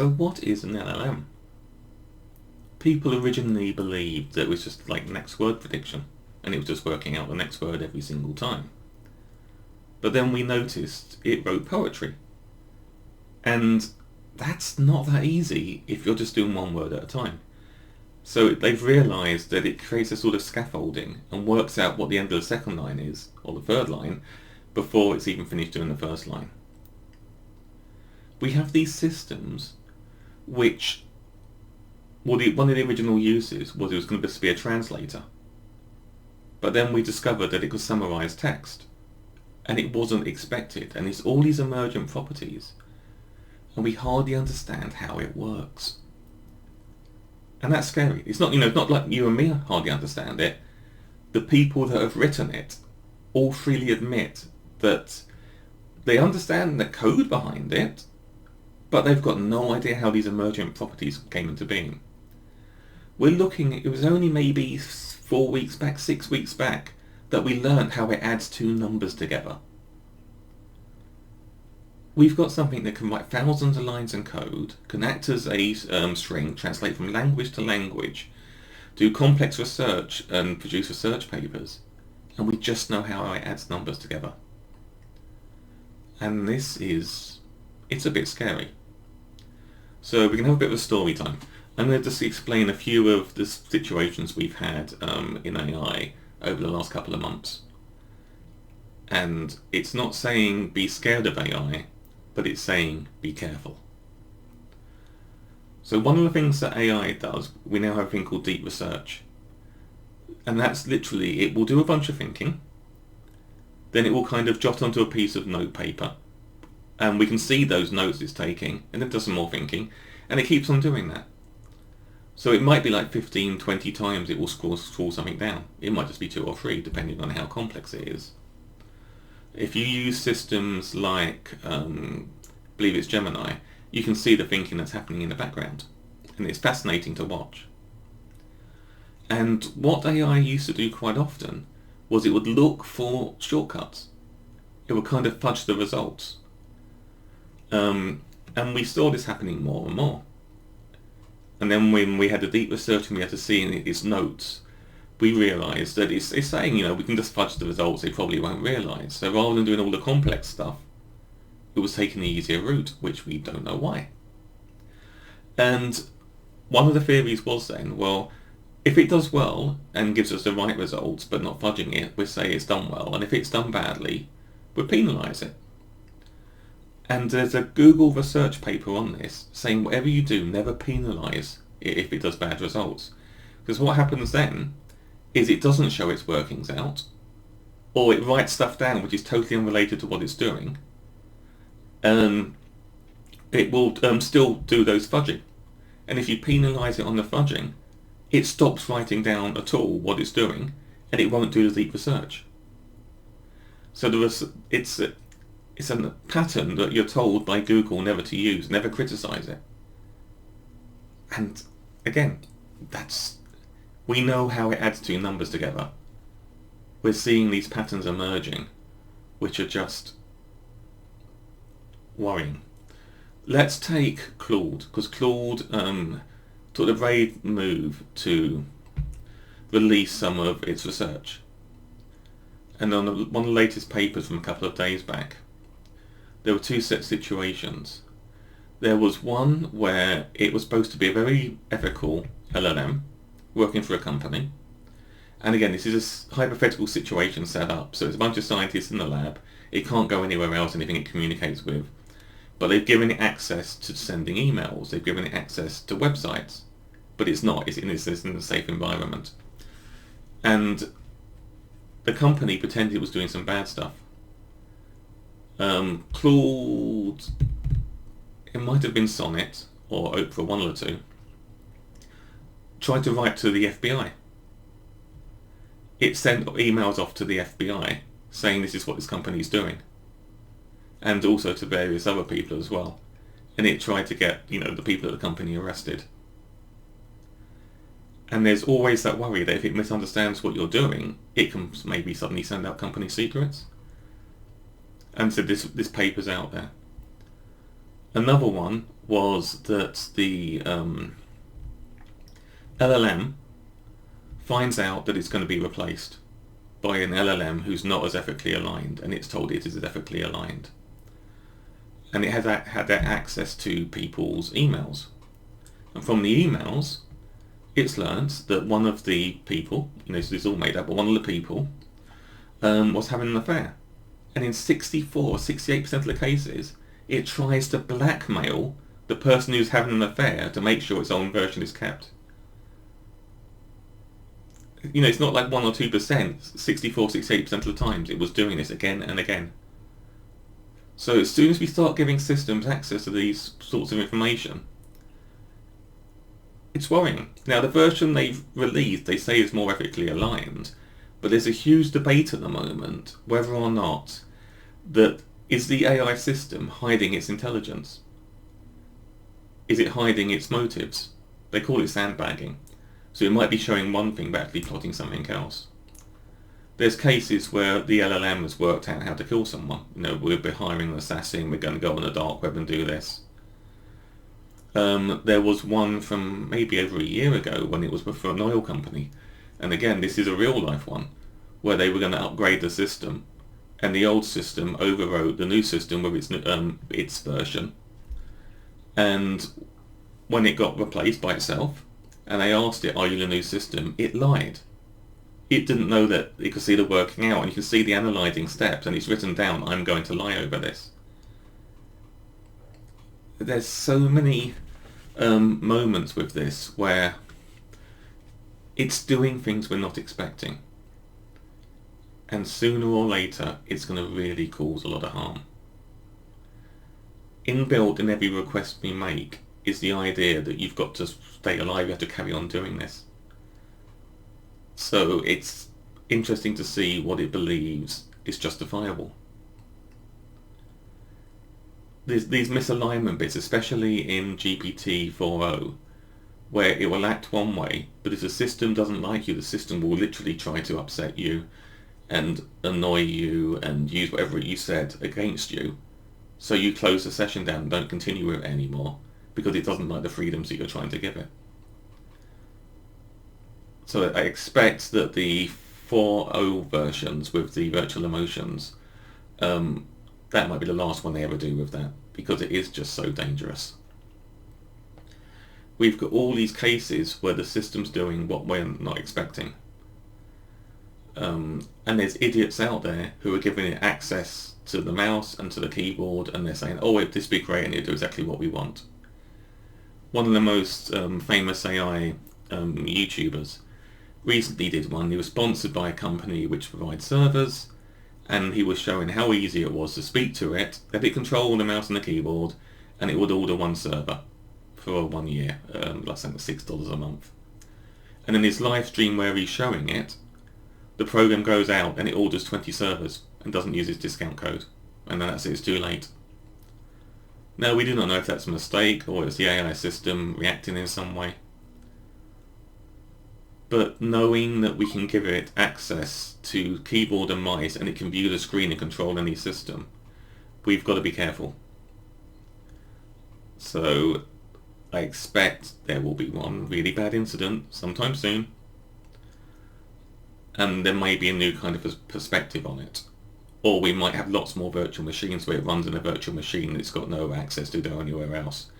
So what is an LLM? People originally believed that it was just like next word prediction, and it was just working out the next word every single time. But then we noticed it wrote poetry. And that's not that easy if you're just doing one word at a time. So they've realised that it creates a sort of scaffolding and works out what the end of the second line is, or the third line, before it's even finished doing the first line. We have these systems which, one of the original uses was it was going to be a translator. But then we discovered that it could summarise text. And it wasn't expected. And it's all these emergent properties. And we hardly understand how it works. And that's scary. It's not, it's not like you and me hardly understand it. The people that have written it all freely admit that they understand the code behind it, but they've got no idea how these emergent properties came into being. We're looking, it was only maybe 4 weeks back, 6 weeks back, that we learned how it adds two numbers together. We've got something that can write thousands of lines in code, can act as a string, translate from language to language, do complex research and produce research papers, and we just know how it adds numbers together. And it's a bit scary. So we can have a bit of a story time. I'm going to just explain a few of the situations we've had in AI over the last couple of months. And it's not saying be scared of AI, but it's saying be careful. So one of the things that AI does, we now have a thing called deep research. And that's literally, it will do a bunch of thinking, then it will kind of jot onto a piece of note paper, and we can see those notes it's taking, and it does some more thinking, and it keeps on doing that. So it might be like 15, 20 times it will scroll something down. It might just be 2 or 3, depending on how complex it is. If you use systems like, believe it's Gemini, you can see the thinking that's happening in the background. And it's fascinating to watch. And what AI used to do quite often was it would look for shortcuts. It would kind of fudge the results. And we saw this happening more and more. And then when we had the deep research and we had to see in its notes, we realised that it's saying, we can just fudge the results, they probably won't realise. So rather than doing all the complex stuff, it was taking the easier route, which we don't know why. And one of the theories was then, well, if it does well and gives us the right results, but not fudging it, we say it's done well. And if it's done badly, we penalise it. And there's a Google research paper on this saying whatever you do, never penalise it if it does bad results. Because what happens then is it doesn't show its workings out, or it writes stuff down which is totally unrelated to what it's doing. It will still do those fudging. And if you penalise it on the fudging, it stops writing down at all what it's doing, and it won't do the deep research. So it's a pattern that you're told by Google never to use, never criticise it. And again, we know how it adds two numbers together. We're seeing these patterns emerging, which are just worrying. Let's take Claude, because Claude took a brave move to release some of its research. And on one of the latest papers from a couple of days back, there were two set situations. There was one where it was supposed to be a very ethical LLM working for a company. And again, this is a hypothetical situation set up. So it's a bunch of scientists in the lab. It can't go anywhere else, anything it communicates with. But they've given it access to sending emails. They've given it access to websites. But it's not. It's in a safe environment. And the company pretended it was doing some bad stuff. Claude, it might have been Sonnet or Oprah, one of the two, tried to write to the FBI. It sent emails off to the FBI saying this is what this company is doing, and also to various other people as well. And it tried to get, the people at the company arrested. And there's always that worry that if it misunderstands what you're doing, it can maybe suddenly send out company secrets. And so this paper's out there. Another one was that the LLM finds out that it's going to be replaced by an LLM who's not as ethically aligned, and it's told it is ethically aligned. And it had that access to people's emails. And from the emails, it's learnt that one of the people, so this is all made up, but one of the people was having an affair. And in 68% of the cases, it tries to blackmail the person who's having an affair to make sure its own version is kept. It's not like 1 or 2%, 64, 68% of the times it was doing this again and again. So as soon as we start giving systems access to these sorts of information, it's worrying. Now, the version they've released, they say is more ethically aligned, but there's a huge debate at the moment whether or not that is the AI system hiding its intelligence? Is it hiding its motives? They call it sandbagging. So it might be showing one thing but actually plotting something else. There's cases where the LLM has worked out how to kill someone. We'll be hiring an assassin, we're going to go on the dark web and do this. There was one from maybe over a year ago when it was for an oil company. And again, this is a real life one, where they were going to upgrade the system, and the old system overrode the new system with its version. And when it got replaced by itself, and they asked it, are you the new system? It lied. It didn't know that it could see the working out, and you can see the analysing steps, and it's written down, I'm going to lie over this. There's so many moments with this where it's doing things we're not expecting. And sooner or later, it's going to really cause a lot of harm. Inbuilt in every request we make is the idea that you've got to stay alive, you have to carry on doing this. So it's interesting to see what it believes is justifiable. There's these misalignment bits, especially in GPT-4o, where it will act one way, but if the system doesn't like you, the system will literally try to upset you and annoy you and use whatever you said against you. So you close the session down and don't continue with it anymore because it doesn't like the freedoms that you're trying to give it. So I expect that the 4.0 versions with the virtual emotions, that might be the last one they ever do with that, because it is just so dangerous. We've got all these cases where the system's doing what we're not expecting. And there's idiots out there who are giving it access to the mouse and to the keyboard, and they're saying, oh, this would be great and it'll do exactly what we want. One of the most famous AI YouTubers recently did one. He was sponsored by a company which provides servers, and he was showing how easy it was to speak to it, let it control the mouse and the keyboard, and it would order one server for 1 year, like something $6 a month. And in his live stream where he's showing it, the program goes out and it orders 20 servers and doesn't use its discount code, and then that's it, it's too late. Now, we do not know if that's a mistake or it's the AI system reacting in some way. But knowing that we can give it access to keyboard and mice and it can view the screen and control any system, we've got to be careful. So I expect there will be one really bad incident sometime soon, and there may be a new kind of perspective on it. Or we might have lots more virtual machines where it runs in a virtual machine that's got no access to go anywhere else.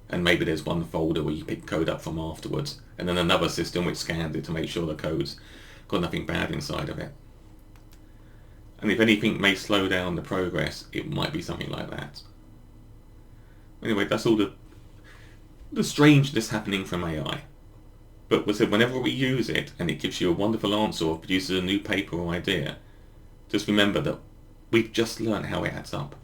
And maybe there's one folder where you pick code up from afterwards, and then another system which scans it to make sure the code's got nothing bad inside of it. And if anything may slow down the progress, it might be something like that. Anyway, that's all the strangeness happening from AI. But we said whenever we use it and it gives you a wonderful answer or produces a new paper or idea, just remember that we've just learned how it adds up.